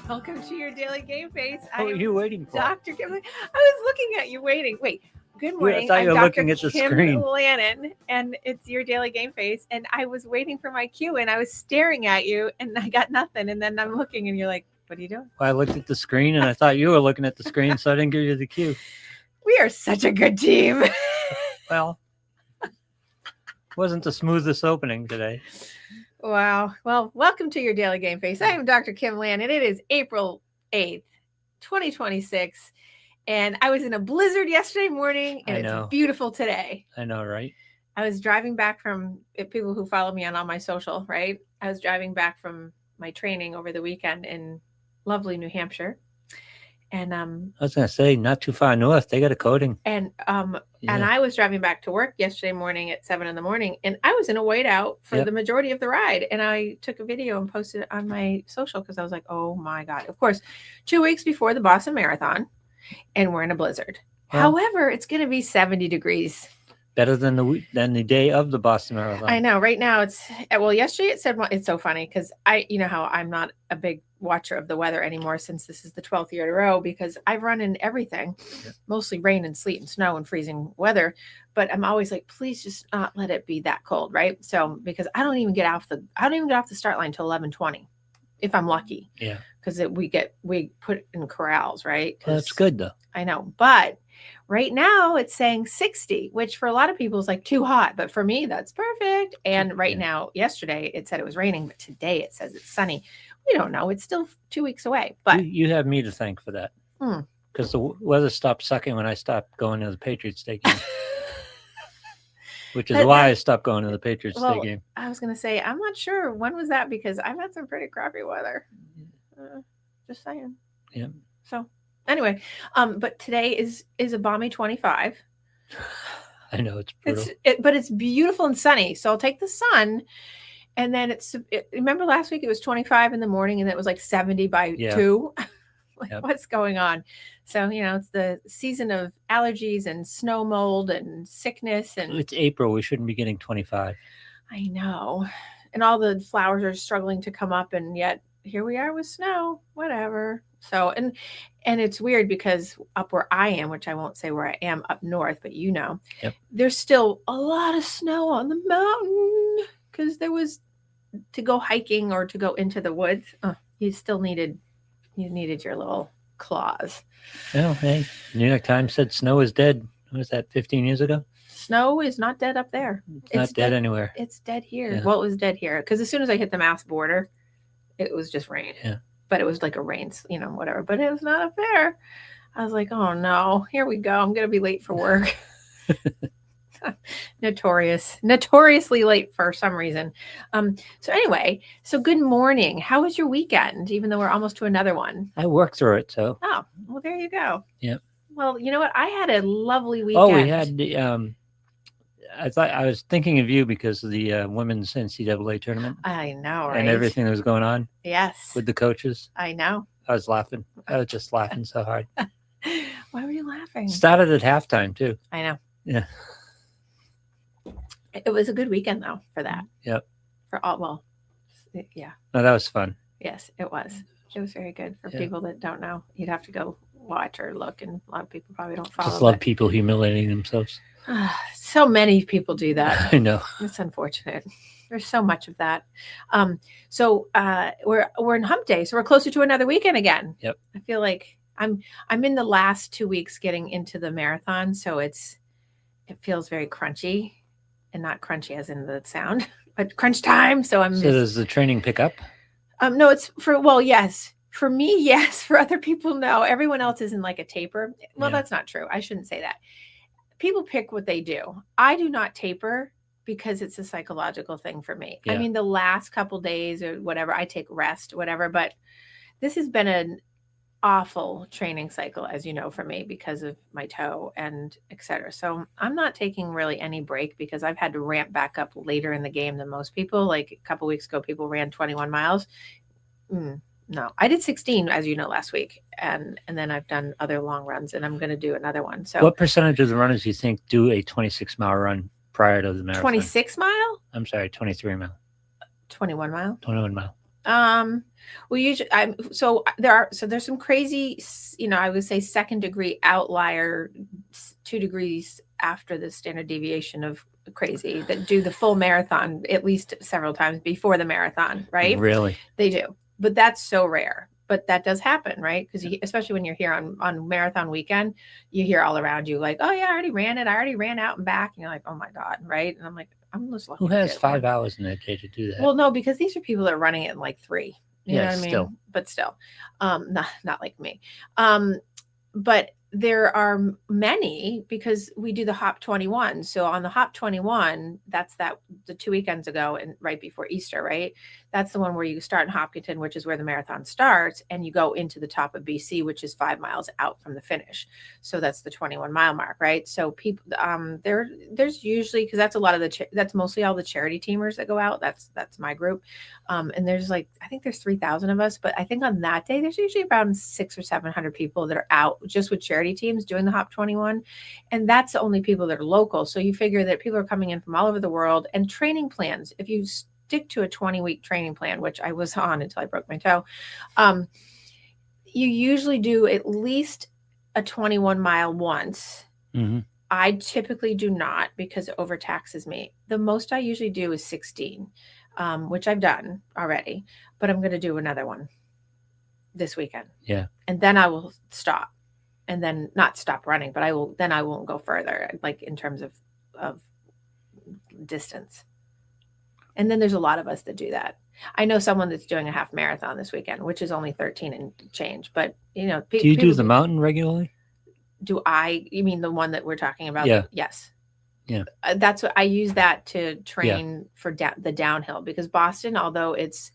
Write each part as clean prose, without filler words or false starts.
Welcome to your daily game face. What were you waiting for? Dr. Kim. I was looking at you waiting. Wait, good morning. I thought you were I'm looking Dr. at the Kim screen. Lannon, and it's your daily game face. And I was waiting for my cue, and I was staring at you, and I got nothing. And then I'm looking, and you're like, "What are you doing?" Well, I looked at the screen, and I thought you were looking at the screen, so I didn't give you the cue. We are such a good team. Well, wasn't the smoothest opening today. Wow. Well, welcome to your daily game face. I am Dr. Kim Lannon. It is April 8th, 2026. And I was in a blizzard yesterday morning, and it's beautiful today. I know, right? I was driving back from, people who follow me on all my social, right? I was driving back from my training over the weekend in lovely New Hampshire. And I was going to say, not too far north, they got a coating. And I was driving back to work yesterday morning at 7 a.m, and I was in a whiteout for the majority of the ride. And I took a video and posted it on my social because I was like, oh my God. Of course, 2 weeks before the Boston Marathon, and we're in a blizzard. Well, however, it's going to be 70 degrees. Better than the day of the Boston Marathon. I know. Right now yesterday it said, it's so funny because you know how I'm not a big watcher of the weather anymore since this is the 12th year in a row, because I've run in everything, mostly rain and sleet and snow and freezing weather. But I'm always like, please just not let it be that cold. Right. So, because I don't even get off the start line till 11:20 if I'm lucky. Yeah. Because we put in corrals. Right. Well, that's good though. I know. But right now it's saying 60, which for a lot of people is like too hot. But for me, that's perfect. And right now, yesterday it said it was raining, but today it says it's sunny. We don't know. It's still 2 weeks away. But you have me to thank for that. Because the weather stopped sucking when I stopped going to the Patriots Day game. Which is why I stopped going to the Patriots Day game. I was going to say, I'm not sure. When was that? Because I've had some pretty crappy weather. Just saying. Yeah. So anyway, but today is a balmy 25. I know it's brutal. But it's beautiful and sunny. So I'll take the sun. And then remember last week it was 25 in the morning and it was like 70 by 2. What's going on? So, it's the season of allergies and snow mold and sickness. And it's April. We shouldn't be getting 25. I know. And all the flowers are struggling to come up. And yet here we are with snow, whatever. So, and it's weird because up where I am, which I won't say where I am up north, but there's still a lot of snow on the mountain because there was to go hiking or to go into the woods. You still needed your little claws. Oh, hey, New York Times said snow is dead. What was that, 15 years ago? Snow is not dead up there. It's not dead anywhere. It's dead here. Yeah. Well, it was dead here because as soon as I hit the Mass border, it was just rain. Yeah. But it was like a rain, whatever. But it was not up there. I was like, oh no, here we go. I'm going to be late for work. Notoriously late for some reason. So anyway, good morning. How was your weekend? Even though we're almost to another one. I worked through it, so. Oh, well, there you go. Yep. Well, you know what? I had a lovely weekend. Oh, we had the, I was thinking of you because of the women's NCAA tournament. I know, right? And everything that was going on. Yes. With the coaches. I know. I was laughing. I was just laughing so hard. Why were you laughing? Started at halftime, too. I know. Yeah. It was a good weekend, though, for that. Yep. Yeah. No, that was fun. Yes, it was. It was very good for people that don't know. You'd have to go watch or look, and a lot of people probably don't follow. Just love people humiliating themselves. So many people do that. I know. It's unfortunate. There's so much of that. So we're in hump day, so we're closer to another weekend again. Yep. I feel like I'm in the last 2 weeks getting into the marathon, so it feels very crunchy, and not crunchy as in the sound, but crunch time. So does the training pick up? No, it's yes. For me, yes. For other people, no. Everyone else is in like a taper. Well, that's not true. I shouldn't say that. People pick what they do. I do not taper because it's a psychological thing for me. Yeah. I mean, the last couple days or whatever, I take rest, whatever, but this has been an awful training cycle, as you know, for me because of my toe and etc. So I'm not taking really any break because I've had to ramp back up later in the game than most people. Like a couple weeks ago, people ran 21 miles. No, I did 16, as you know, last week. And then I've done other long runs and I'm going to do another one. So what percentage of the runners do you think do a 26-mile run prior to the marathon? 26 mile? I'm sorry, 23 mile. 21 mile? 21 mile. We usually, there's some crazy, I would say second degree outlier, 2 degrees after the standard deviation of crazy that do the full marathon at least several times before the marathon, right? Really? They do, but that's so rare. But that does happen, right? Because especially when you're here on marathon weekend, you hear all around you like, "Oh yeah, I already ran it. I already ran out and back." And you're like, "Oh my god," right? And I'm like, "I'm just lucky." Who has 5 hours in a day to do that? Well, no, because these are people that are running it in like 3. You know what I mean? Still. But still, not like me. But there are many because we do the Hop 21. So on the Hop 21, that's the 2 weekends ago and right before Easter, right? That's the one where you start in Hopkinton, which is where the marathon starts, and you go into the top of BC, which is 5 miles out from the finish. So that's the 21-mile mark, right? So people, there's usually, because that's a lot of that's mostly all the charity teamers that go out. That's my group, and there's I think there's 3,000 of us, but I think on that day there's usually around 600 or 700 people that are out just with charity teams doing the Hop 21, and that's the only people that are local. So you figure that people are coming in from all over the world, and training plans, if you stick to a 20-week training plan, which I was on until I broke my toe, you usually do at least a 21-mile once. Mm-hmm. I typically do not because it overtaxes me. The most I usually do is 16, which I've done already, but I'm going to do another one this weekend. Yeah. And then I will stop, and then not stop running, but I won't go further, like in terms of distance. And then there's a lot of us that do that. I know someone that's doing a half marathon this weekend, which is only 13 and change, but do you do the mountain regularly? You mean the one that we're talking about? Yeah. Yes. Yeah. That's what I use that to train for the downhill, because Boston, although it's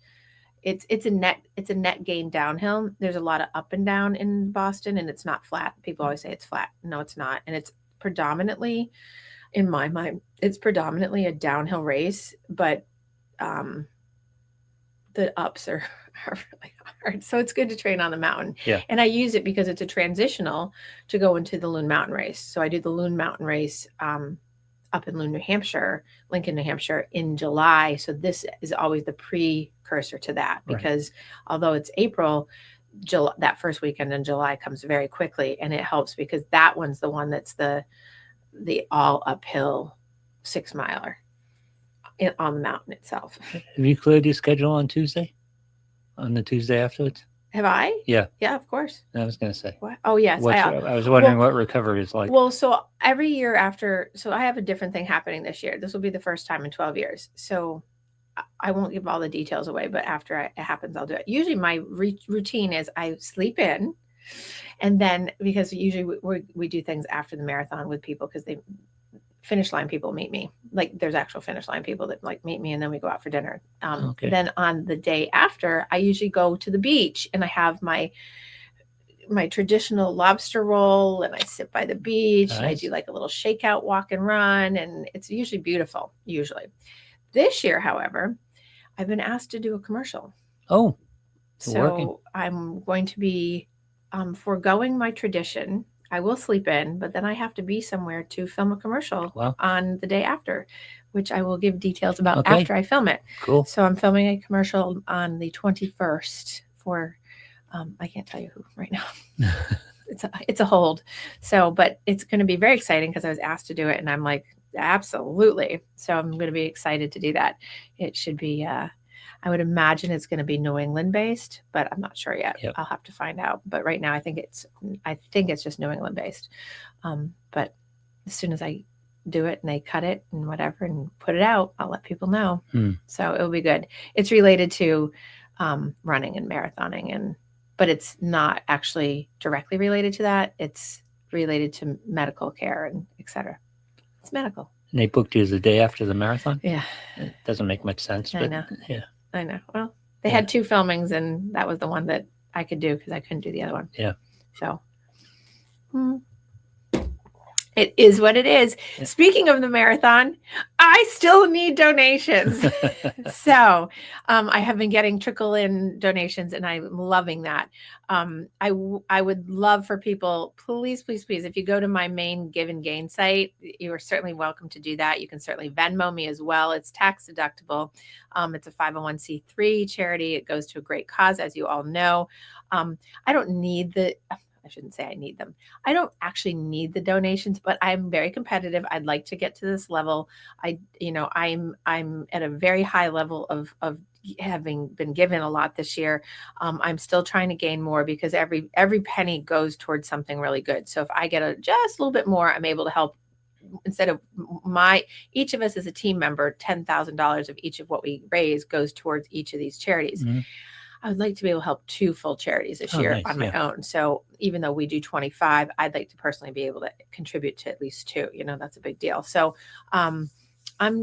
a net gain downhill, there's a lot of up and down in Boston, and it's not flat. People always say it's flat. No, it's not. And it's predominantly, in my mind, it's predominantly a downhill race, but the ups are really hard. So it's good to train on the mountain. Yeah. And I use it because it's a transitional to go into the Loon Mountain race. So I do the Loon Mountain race up in Lincoln, New Hampshire in July. So this is always the precursor to that, because although it's April, that first weekend in July comes very quickly, and it helps because that one's the one that's the all uphill 6-miler on the mountain itself. Have you cleared your schedule on Tuesday? On the Tuesday afterwards? Have I? Yeah. Yeah, of course. I was going to say. What? Oh, yes. I was wondering what recovery is like. Well, so every year so I have a different thing happening this year. This will be the first time in 12 years. So I won't give all the details away, but after it happens, I'll do it. Usually my routine is I sleep in, and then because usually we do things after the marathon with people, because they finish line people meet me. Like there's actual finish line people that meet me, and then we go out for dinner. Then on the day after, I usually go to the beach, and I have my traditional lobster roll, and I sit by the beach. Nice. And I do like a little shakeout walk and run, and it's usually beautiful. This year, however, I've been asked to do a commercial. Oh, so working. I'm going to be foregoing my tradition. I will sleep in, but then I have to be somewhere to film a commercial on the day after, which I will give details about after I film it. Cool. So I'm filming a commercial on the 21st for, I can't tell you who right now. It's a hold. So, but it's going to be very exciting because I was asked to do it, and I'm like, absolutely. So I'm going to be excited to do that. It should be, I would imagine it's going to be New England based, but I'm not sure yet. Yep. I'll have to find out. But right now I think it's just New England based. But as soon as I do it and they cut it and whatever and put it out, I'll let people know. So it'll be good. It's related to running and marathoning, but it's not actually directly related to that. It's related to medical care and et cetera. It's medical. And they booked you the day after the marathon? Yeah. It doesn't make much sense. I know. Yeah. I know. Well, they had 2 filmings, and that was the one that I could do because I couldn't do the other one. Yeah. So It is what it is. Yeah. Speaking of the marathon, I still need donations. So I have been getting trickle in donations and I'm loving that. I would love for people, please, please, please, if you go to my main Give and Gain site, you are certainly welcome to do that. You can certainly Venmo me as well. It's tax deductible. It's a 501c3 charity. It goes to a great cause, as you all know. I don't need I shouldn't say I need them. I don't actually need the donations, but I'm very competitive. I'd like to get to this level. I'm at a very high level of having been given a lot this year. I'm still trying to gain more because every penny goes towards something really good. So if I get just a little bit more, I'm able to help. Instead of each of us as a team member, $10,000 of each of what we raise goes towards each of these charities. Mm-hmm. I would like to be able to help 2 full charities this year on my own. So even though we do 25, I'd like to personally be able to contribute to at least 2. That's a big deal. So I'm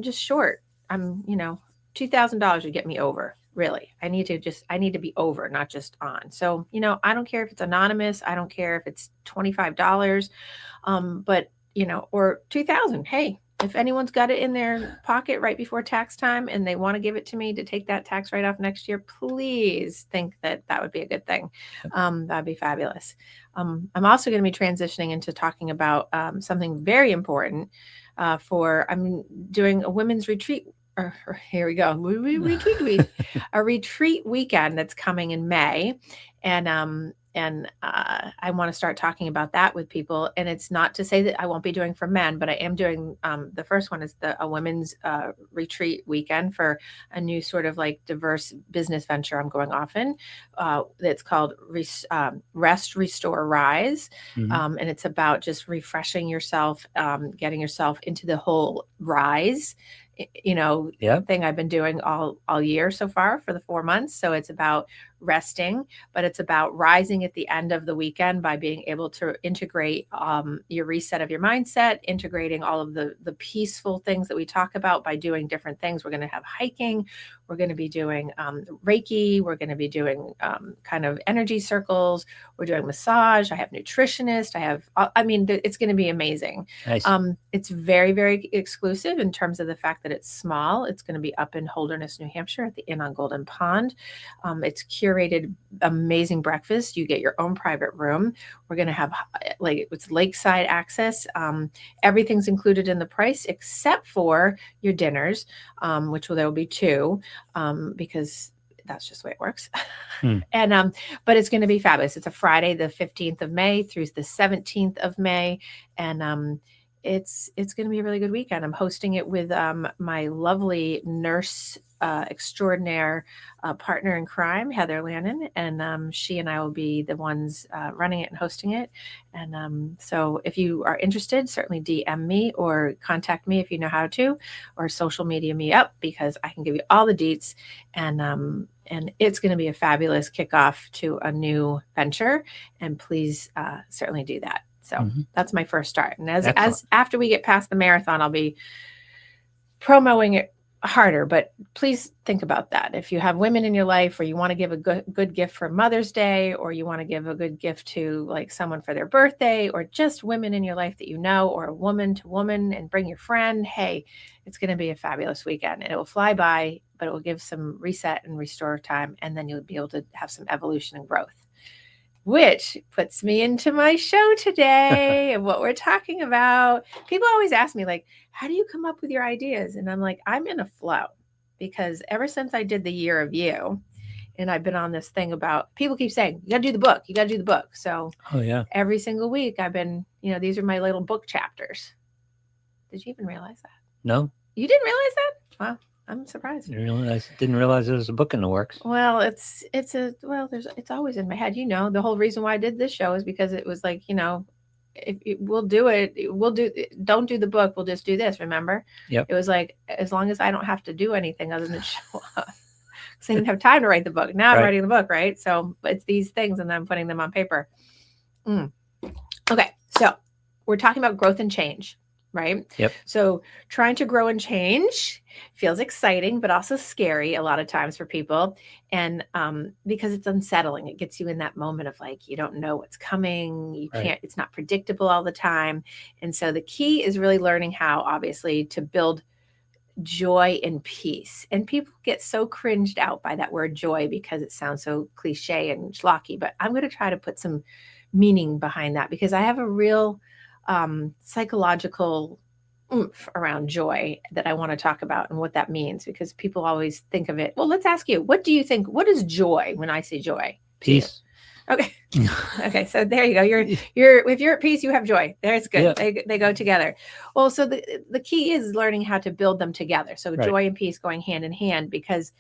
just short. $2,000 would get me over. Really, I need to be over, not just on. So, I don't care if it's anonymous. I don't care if it's $25, but or 2,000. Hey, if anyone's got it in their pocket right before tax time and they want to give it to me to take that tax write-off next year, please think that would be a good thing. That'd be fabulous. I'm also going to be transitioning into talking about something very important I'm doing a women's retreat. Here we go. A retreat weekend that's coming in May. And I want to start talking about that with people. And it's not to say that I won't be doing for men, but I am doing the first one is a women's retreat weekend for a new sort of like diverse business venture I'm going off in. It's called Rest, Restore, Rise. Mm-hmm. And it's about just refreshing yourself, getting yourself into the whole rise thing I've been doing all year so far for the 4 months. So it's about resting, but it's about rising at the end of the weekend by being able to integrate your reset of your mindset, integrating all of the peaceful things that we talk about by doing different things. We're going to have hiking. We're going to be doing Reiki. We're going to be doing kind of energy circles. We're doing massage. I have nutritionist. It's going to be amazing. Nice. It's very, very exclusive in terms of the fact that it's small. It's going to be up in Holderness, New Hampshire at the Inn on Golden Pond. It's curated, amazing breakfast. You get your own private room. We're going to have it's lakeside access. Everything's included in the price except for your dinners, which there will be 2, because that's just the way it works. And but it's going to be fabulous. It's a Friday, the 15th of May through the 17th of May, and it's going to be a really good weekend. I'm hosting it with my lovely nurse extraordinaire partner in crime, Heather Lannon, and she and I will be the ones running it and hosting it. And so if you are interested, certainly DM me or contact me if you know how to, or social media me up, because I can give you all the deets. And it's going to be a fabulous kickoff to a new venture. And please certainly do that. So that's my first start. And as after we get past the marathon, I'll be promoting it harder, but please think about that. If you have women in your life, or you want to give a good gift for Mother's Day, or you want to give a good gift to like someone for their birthday, or just women in your life that you know, or a woman to woman, and bring your friend, hey, it's going to be a fabulous weekend, and it will fly by, but it will give some reset and restore time. And then you'll be able to have some evolution and growth. Which puts me into my show today and what we're talking about. People always ask me, like, how do you come up with your ideas? And I'm like, I'm in a flow, because ever since I did the Year of You, and I've been on this thing about, people keep saying, you got to do the book. You got to do the book. So every single week I've been, these are my little book chapters. Did you even realize that? No. You didn't realize that? Wow. I'm surprised. I didn't realize there was a book in the works. Well, it's always in my head. The whole reason why I did this show is because it was like, don't do the book. We'll just do this. Remember? Yep. It was like, as long as I don't have to do anything other than show up, because I didn't have time to write the book. Now I'm writing the book, right? So it's these things, and then I'm putting them on paper. Okay. So we're talking about growth and change. right? Yep. So trying to grow and change feels exciting, but also scary a lot of times for people. And because it's unsettling, it gets you in that moment of like, you don't know what's coming. You Right. can't, it's not predictable all the time. And so the key is really learning how, obviously, to build joy and peace. And people get so cringed out by that word joy because it sounds so cliche and schlocky, but I'm going to try to put some meaning behind that because I have a real psychological oomph around joy that I want to talk about and what that means, because people always think of it. Well, let's ask you, what do you think? What is joy when I say joy? Peace. Okay. Okay. So there you go. You're if you're at peace, you have joy. There's good. Yeah. They go together. Well, so the key is learning how to build them together. So Right. joy and peace going hand in hand, because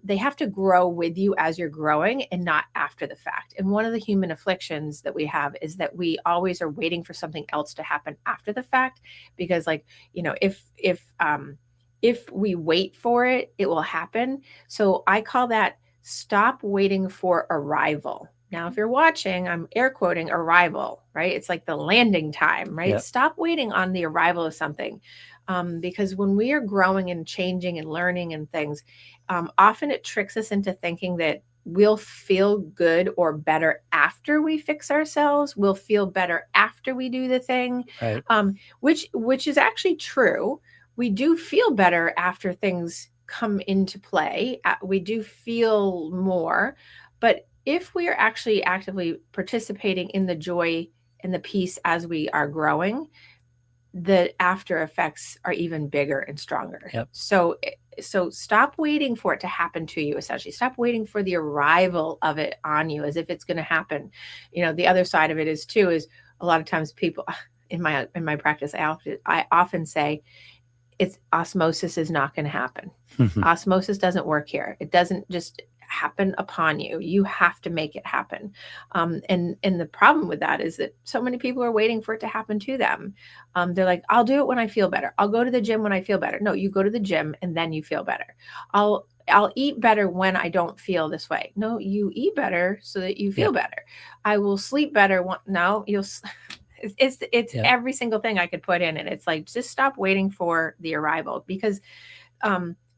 they have to grow with you as you're growing and not after the fact. And one of the human afflictions that we have is that we always are waiting for something else to happen after the fact, because like, you know, if we wait for it, it will happen. So I call that stop waiting for arrival. Now, if you're watching, I'm air quoting arrival, right? It's like the landing time, right? Yep. Stop waiting on the arrival of something. Because when we are growing and changing and learning and things, often it tricks us into thinking that we'll feel good or better after we fix ourselves. We'll feel better after we do the thing, Right. which is actually true. We do feel better after things come into play. We do feel more, but if we are actually actively participating in the joy and the peace as we are growing, the after effects are even bigger and stronger. Yep. So stop waiting for it to happen to you. Essentially, stop waiting for the arrival of it on you as if it's going to happen. You know, the other side of it is too is a lot of times people in my practice, I often say, it's osmosis is not going to happen. Osmosis doesn't work here. It doesn't just happen upon you. You have to make it happen. And the problem with that is that so many people are waiting for it to happen to them. They're like, I'll do it when I feel better. I'll go to the gym when I feel better. No, you go to the gym and then you feel better. I'll eat better when I don't feel this way. No, you eat better so that you feel better. I will sleep better. No, you'll. It's every single thing I could put in, and it's like, just stop waiting for the arrival, because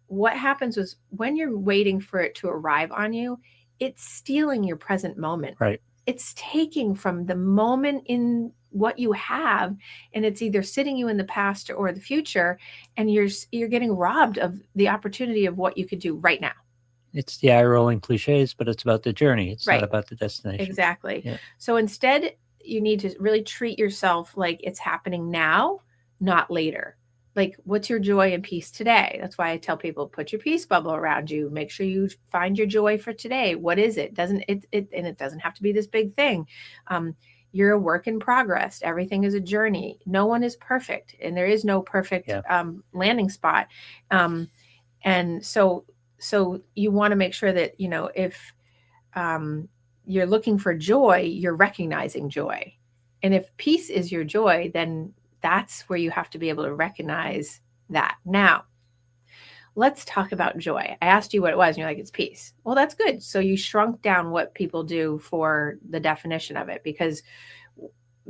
what happens is when you're waiting for it to arrive on you, it's stealing your present moment. Right. It's taking from the moment in what you have, and it's either sitting you in the past or the future, and you're getting robbed of the opportunity of what you could do right now. It's the eye-rolling cliches, but it's about the journey. It's Right. not about the destination. Exactly. Yeah. So instead, you need to really treat yourself like it's happening now, not later. Like, what's your joy and peace today? That's why I tell people, put your peace bubble around you. Make sure you find your joy for today. What is it? And it doesn't have to be this big thing. You're a work in progress. Everything is a journey. No one is perfect, and there is no perfect landing spot. And so you want to make sure that, you know, if you're looking for joy, you're recognizing joy. And if peace is your joy, then that's where you have to be able to recognize that. Now, let's talk about joy. I asked you what it was, and you're like, it's peace. Well, that's good. So you shrunk down what people do for the definition of it, because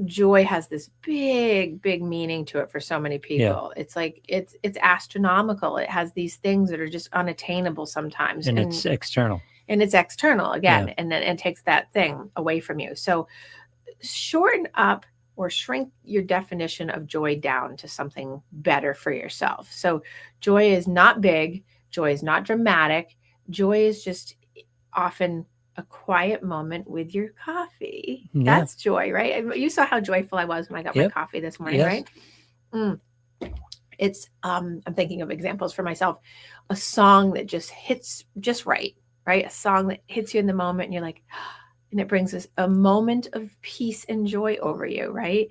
joy has this big meaning to it for so many people. It's like it's astronomical. It has these things that are just unattainable sometimes, and it's external. And it's external again, and then it takes that thing away from you. So shorten up or shrink your definition of joy down to something better for yourself. So joy is not big. Joy is not dramatic. Joy is just often a quiet moment with your coffee. That's joy, right? You saw how joyful I was when I got my coffee this morning, right? It's I'm thinking of examples for myself. A song that just hits just right? A song that hits you in the moment, and you're like, and it brings us a moment of peace and joy over you, right?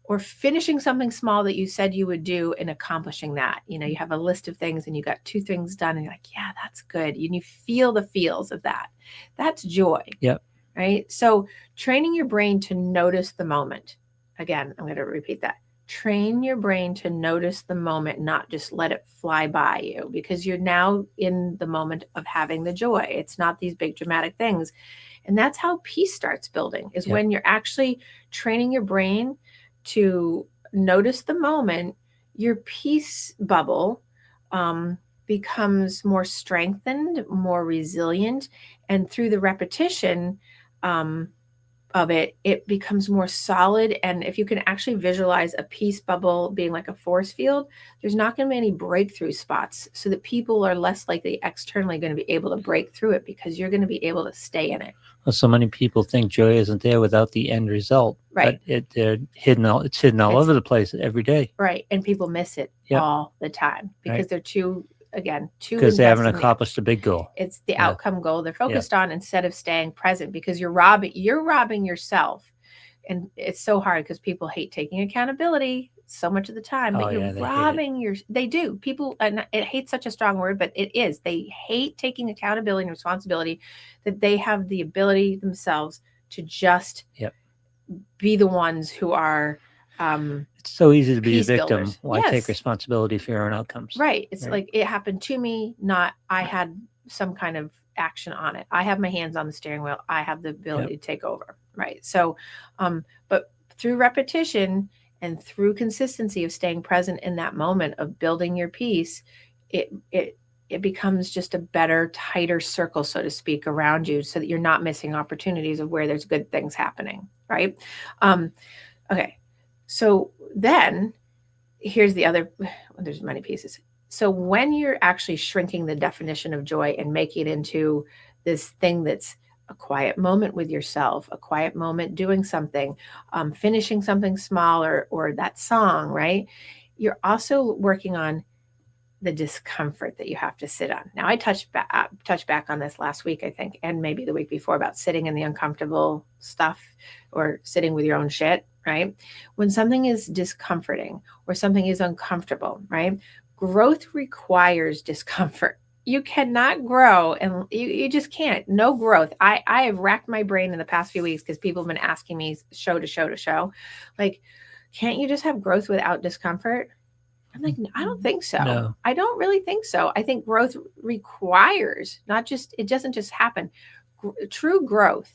Or finishing something small that you said you would do and accomplishing that. You know, you have a list of things and you got 2 things done, and you're like, yeah, that's good. And you feel the feels of that. That's joy. Yep. Right? So training your brain to notice the moment. Again, I'm going to repeat that. Train your brain to notice the moment, not just let it fly by you, because you're now in the moment of having the joy. It's not these big dramatic things. And that's how peace starts building, is when you're actually training your brain to notice the moment your peace bubble becomes more strengthened, more resilient, and through the repetition of it, it becomes more solid. And if you can actually visualize a peace bubble being like a force field, there's not going to be any breakthrough spots, so that people are less likely externally going to be able to break through it, because you're going to be able to stay in it. Well, so many people think joy isn't there without the end result, Right? but it's hidden all over the place every day. Right, and people miss it all the time because they're too because they haven't accomplished a big goal. It's the outcome goal they're focused on, instead of staying present, because you're robbing yourself. And it's so hard because people hate taking accountability so much of the time, but you're robbing they do. People, and it hate's such a strong word, but it is. They hate taking accountability and responsibility, that they have the ability themselves to just be the ones who are it's so easy to be a victim. Builders. Why take responsibility for your own outcomes? Right. It's like, it happened to me, not I had some kind of action on it. I have my hands on the steering wheel. I have the ability to take over. Right. So, but through repetition and through consistency of staying present in that moment of building your peace, it becomes just a better, tighter circle, so to speak, around you, so that you're not missing opportunities of where there's good things happening. Right. Okay. So then here's the other, there's many pieces. So when you're actually shrinking the definition of joy and making it into this thing that's a quiet moment with yourself, a quiet moment doing something, finishing something small, or that song, right? You're also working on the discomfort that you have to sit on. Now, I touched back on this last week, I think, and maybe the week before, about sitting in the uncomfortable stuff, or sitting with your own shit, right? When something is discomforting or something is uncomfortable, right? Growth requires discomfort. You cannot grow, and you just can't. No growth. I have racked my brain in the past few weeks because people have been asking me show to show, like, can't you just have growth without discomfort? I'm like, I don't think so. No. I don't really think so. I think growth requires it doesn't just happen. True growth,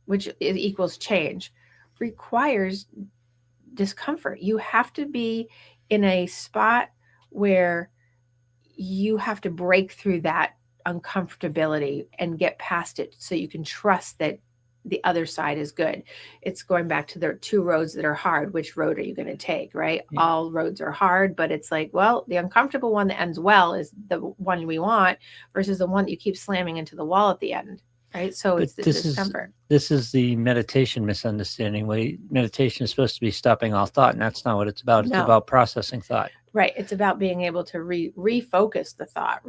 which equals change, requires discomfort. You have to be in a spot where you have to break through that uncomfortability and get past it, so you can trust that the other side is good. It's going back to the two roads that are hard. Which road are you going to take, right? Yeah. All roads are hard, but it's like, well, the uncomfortable one that ends well is the one we want, versus the one that you keep slamming into the wall at the end, right? So it's the discomfort. This is the meditation misunderstanding. Meditation is supposed to be stopping all thought, and that's not what it's about. It's about processing thought. Right. It's about being able to refocus the thought.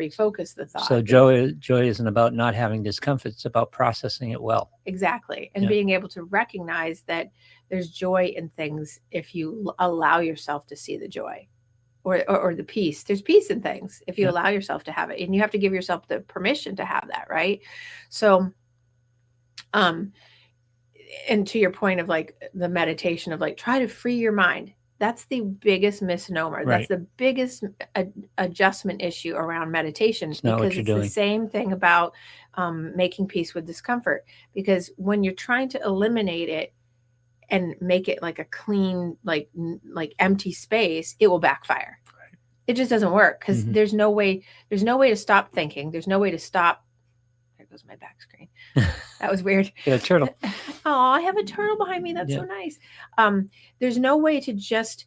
So joy isn't about not having discomfort. It's about processing it well. Exactly. And being able to recognize that there's joy in things if you allow yourself to see the joy or the peace. There's peace in things if you allow yourself to have it. And you have to give yourself the permission to have that, right? So, and to your point of like the meditation of like, try to free your mind. That's the biggest misnomer. Right. That's the biggest adjustment issue around meditation, because it's the same thing about making peace with discomfort. Because when you're trying to eliminate it and make it like a clean, like empty space, it will backfire. Right. It just doesn't work, because there's no way to stop thinking. There's no way to stop. There goes my back screen. That was weird. Yeah, turtle. Oh, I have a turtle behind me. That's so nice. There's no way to just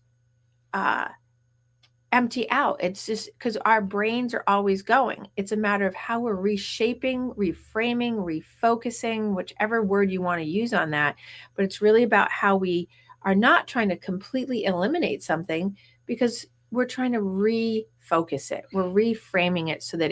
empty out. It's just because our brains are always going. It's a matter of how we're reshaping, reframing, refocusing, whichever word you want to use on that. But it's really about how we are not trying to completely eliminate something, because we're trying to refocus it. We're reframing it so that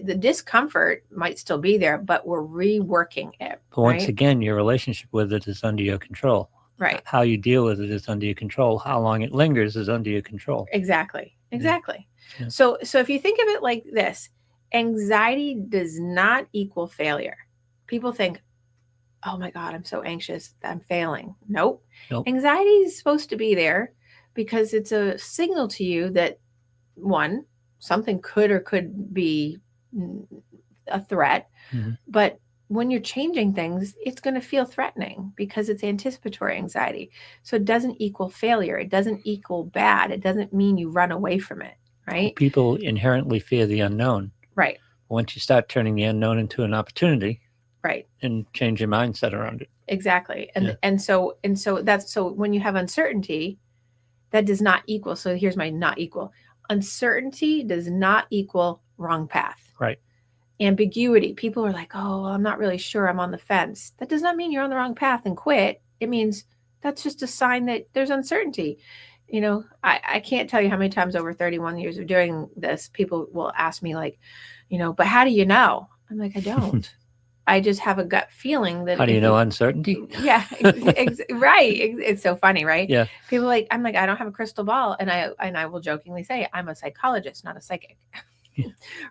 the discomfort might still be there, but we're reworking it. But once again, your relationship with it is under your control. Right. How you deal with it is under your control. How long it lingers is under your control. Exactly. Yeah. So if you think of it like this, anxiety does not equal failure. People think, oh my God, I'm so anxious, I'm failing. Nope. Anxiety is supposed to be there because it's a signal to you that, one, something could be a threat, but when you're changing things, it's going to feel threatening because it's anticipatory anxiety. So it doesn't equal failure. It doesn't equal bad. It doesn't mean you run away from it, right? People inherently fear the unknown. Right. Once you start turning the unknown into an opportunity, right, and change your mindset around it. Exactly. And so when you have uncertainty, that does not equal. So here's my not equal. Uncertainty does not equal wrong path. Right. Ambiguity. People are like, oh, I'm not really sure. I'm on the fence. That does not mean you're on the wrong path and quit. It means that's just a sign that there's uncertainty. You know, I can't tell you how many times over 31 years of doing this, people will ask me like, you know, but how do you know? I'm like, I don't. I just have a gut feeling that. How do you know uncertainty? Yeah, right. It's so funny, right? Yeah. People like, I'm like, I don't have a crystal ball, and I will jokingly say, I'm a psychologist, not a psychic, yeah.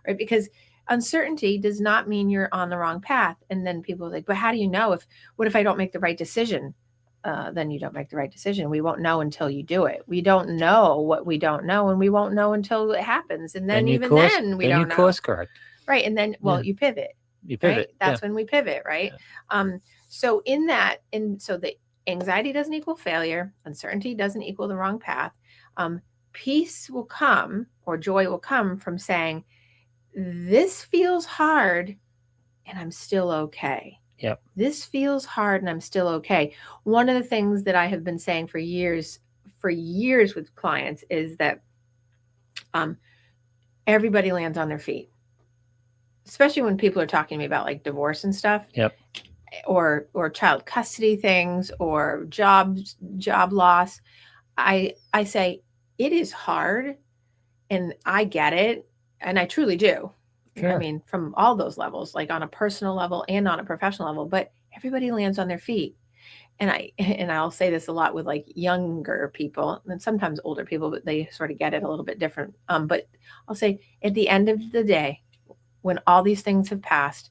Right? Because uncertainty does not mean you're on the wrong path. And then people are like, but how do you know what if I don't make the right decision? Then you don't make the right decision. We won't know until you do it. We don't know what we don't know, and we won't know until it happens. And then even then we don't know. Course correct. Right. And then, you pivot. You pivot. Right? That's when we pivot, right? Yeah. So the anxiety doesn't equal failure. Uncertainty doesn't equal the wrong path. Peace will come, or joy will come from saying, this feels hard and I'm still okay. Yep. This feels hard and I'm still okay. One of the things that I have been saying for years with clients is that everybody lands on their feet. Especially when people are talking to me about like divorce and stuff. Yep. Or child custody things or job loss. I say it is hard, and I get it, and I truly do. Sure. I mean, from all those levels, like on a personal level and on a professional level, but everybody lands on their feet. And I'll say this a lot with like younger people and sometimes older people, but they sort of get it a little bit different. But I'll say at the end of the day, when all these things have passed,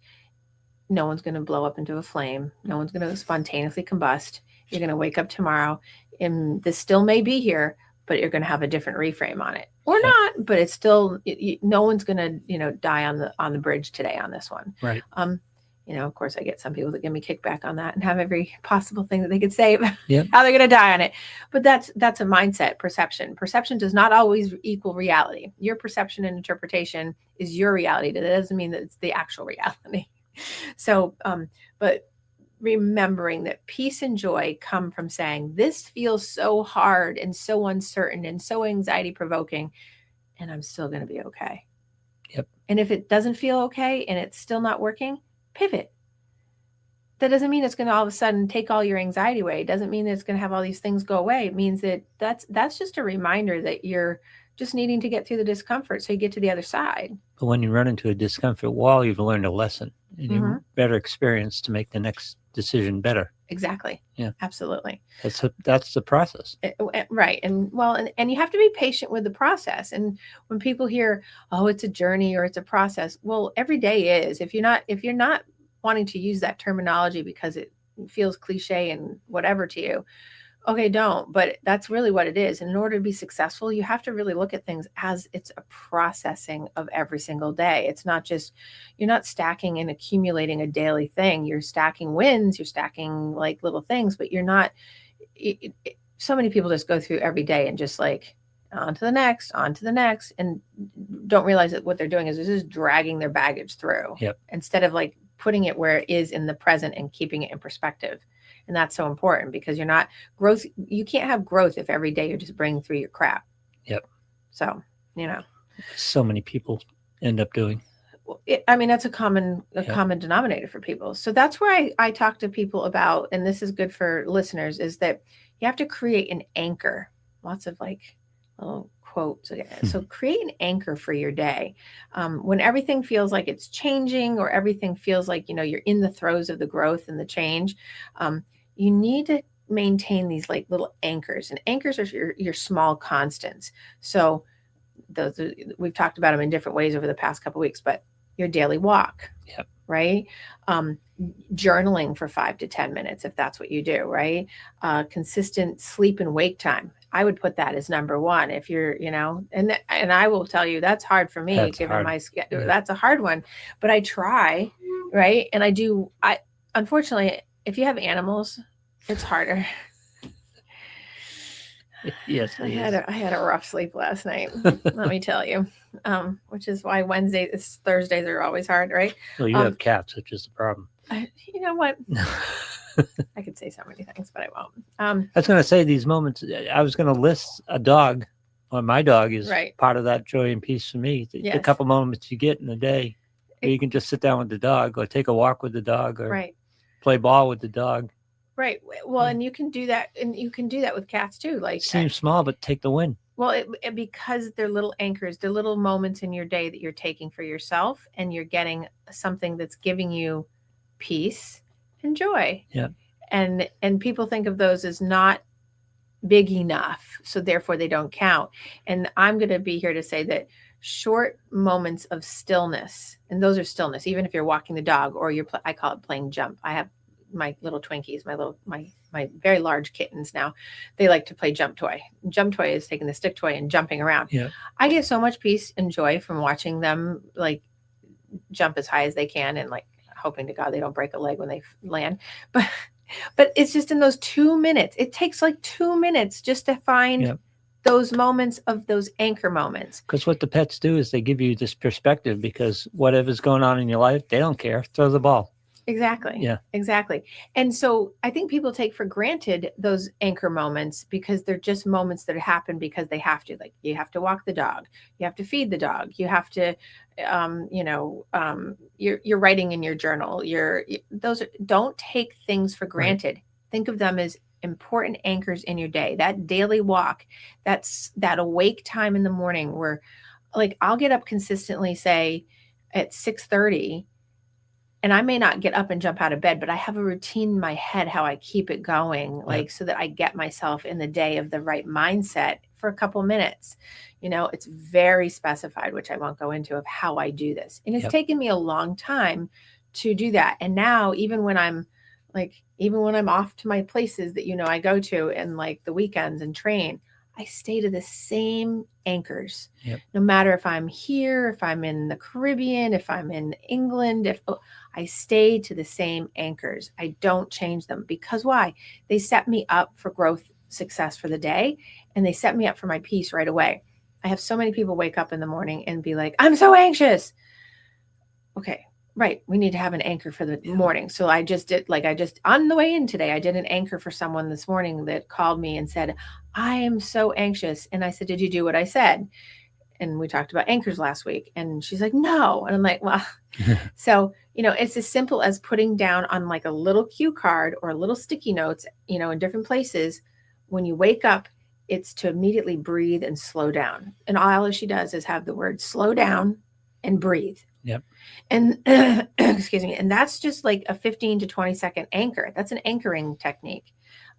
no one's going to blow up into a flame. No one's going to spontaneously combust. You're going to wake up tomorrow, and this still may be here, but you're going to have a different reframe on it, or not. But it's still no one's going to die on the bridge today on this one. Right. Of course, I get some people that give me kickback on that and have every possible thing that they could say about yep. how they're going to die on it. But that's a mindset, perception. Perception does not always equal reality. Your perception and interpretation is your reality. That doesn't mean that it's the actual reality. So, but remembering that peace and joy come from saying, this feels so hard and so uncertain and so anxiety provoking, and I'm still going to be okay. Yep. And if it doesn't feel okay and it's still not working, pivot. That doesn't mean it's going to all of a sudden take all your anxiety away. It doesn't mean that it's going to have all these things go away. It means that that's just a reminder that you're just needing to get through the discomfort so you get to the other side. But when you run into a discomfort wall, you've learned a lesson and you're better experienced to make the next decision better. Exactly. Yeah, absolutely. That's the process. Right. And you have to be patient with the process. And when people hear, oh, it's a journey or it's a process, well, every day is. If you're not wanting to use that terminology because it feels cliche and whatever to you, okay, don't. But that's really what it is. And in order to be successful, you have to really look at things as it's a processing of every single day. It's not just, you're not stacking and accumulating a daily thing. You're stacking wins, you're stacking like little things, but you're not, so many people just go through every day and just like on to the next, and don't realize that what they're doing is just dragging their baggage through. Yep. Instead of like putting it where it is in the present and keeping it in perspective. And that's so important because you're not growth. You can't have growth if every day you're just bringing through your crap. Yep. So, so many people end up doing. That's a common denominator for people. So that's where I talk to people about, and this is good for listeners, is that you have to create an anchor. Lots of like little quotes. So create an anchor for your day. When everything feels like it's changing or everything feels like, you're in the throes of the growth and the change, you need to maintain these like little anchors, and anchors are your small constants. So we've talked about them in different ways over the past couple of weeks, but your daily walk, yep. Right? Journaling for 5 to 10 minutes, if that's what you do, right? Consistent sleep and wake time. I would put that as number one. If you're, and I will tell you that's hard for me, given my schedule. Yeah. That's a hard one, but I try, right? And unfortunately, if you have animals, it's harder. Yes, I had a rough sleep last night, let me tell you. Which is why Thursdays are always hard, right? Well, you have cats, which is the problem. You know what? I could say so many things, but I won't. I was going to say these moments. I was going to list a dog, or my dog is part of that joy and peace for me. The couple moments you get in the day, where you can just sit down with the dog, or take a walk with the dog, or play ball with the dog. Right. Well, and you can do that, with cats too. Like, seems small, but take the win. Well, because they're little anchors, they're little moments in your day that you're taking for yourself, and you're getting something that's giving you peace and joy. Yeah. And people think of those as not big enough, so therefore they don't count. And I'm going to be here to say that short moments of stillness, and those are stillness, even if you're walking the dog or I call it playing jump. I have my little Twinkies, my very large kittens now. They like to play jump toy. Jump toy is taking the stick toy and jumping around. Yeah. I get so much peace and joy from watching them like jump as high as they can, and like hoping to God they don't break a leg when they land. But it's just in those 2 minutes. It takes like 2 minutes just to find those moments of those anchor moments. Because what the pets do is they give you this perspective, because whatever's going on in your life, they don't care. Throw the ball. Exactly. Yeah. Exactly. And so I think people take for granted those anchor moments because they're just moments that happen because they have to. Like, you have to walk the dog, you have to feed the dog, you have to, you're writing in your journal. Don't take things for granted. Right. Think of them as important anchors in your day. That daily walk, that's that awake time in the morning where, like, I'll get up consistently, say at 6:30. And I may not get up and jump out of bed, but I have a routine in my head how I keep it going, so that I get myself in the day of the right mindset for a couple minutes. It's very specified, which I won't go into, of how I do this. And it's taken me a long time to do that. And now, even when I'm off to my places that, I go to, and like the weekends and train, I stay to the same anchors, no matter if I'm here, if I'm in the Caribbean, if I'm in England, I stay to the same anchors. I don't change them, because why? They set me up for growth, success for the day, and they set me up for my peace right away. I have so many people wake up in the morning and be like, I'm so anxious. Okay. Right. We need to have an anchor for the morning. So on the way in today, I did an anchor for someone this morning that called me and said, I am so anxious. And I said, did you do what I said? And we talked about anchors last week. And she's like, no. And I'm like, well, so, it's as simple as putting down on like a little cue card or a little sticky notes, in different places. When you wake up, it's to immediately breathe and slow down. And all she does is have the word slow down and breathe. Yep. And excuse me. And that's just like a 15 to 20 second anchor. That's an anchoring technique.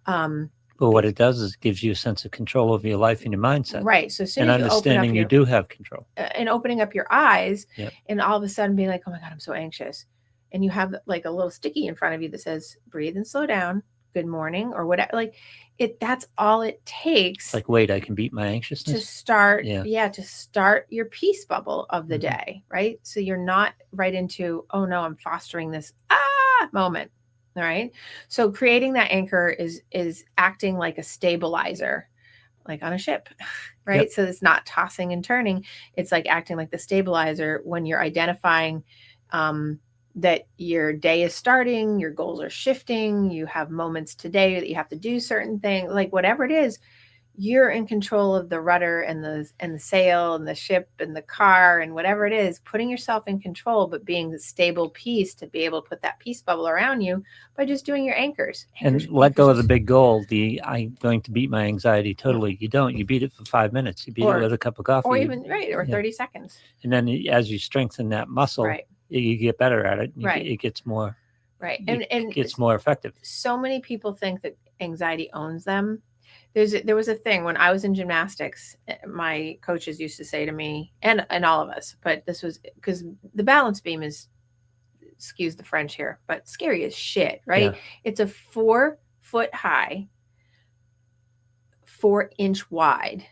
But what it does is it gives you a sense of control over your life and your mindset. Right. So soon as you understanding you do have control. And opening up your eyes, and all of a sudden being like, oh my God, I'm so anxious. And you have like a little sticky in front of you that says, breathe and slow down. Good morning, or whatever. Like that's all it takes. Like, wait, I can beat my anxiousness to start. To start your peace bubble of the day. Right. So you're not right into, oh no, I'm fostering this moment. All right. So creating that anchor is acting like a stabilizer, like on a ship, right? Yep. So it's not tossing and turning. It's like acting like the stabilizer when you're identifying that your day is starting, your goals are shifting, you have moments today that you have to do certain things, like whatever it is, you're in control of the rudder and the sail and the ship and the car and whatever it is, putting yourself in control, but being the stable piece to be able to put that peace bubble around you by just doing your anchors. And let go of the big goal. I'm going to beat my anxiety totally. You don't. You beat it for 5 minutes. You beat it with a cup of coffee. Or even, or 30 seconds. And then as you strengthen that muscle, you get better at it. It gets more. Right. And it gets more effective. So many people think that anxiety owns them. There was a thing when I was in gymnastics, my coaches used to say to me, and all of us, but this was because the balance beam excuse the French here, but scary as shit, right? Yeah. It's a 4 foot high, 4 inch wide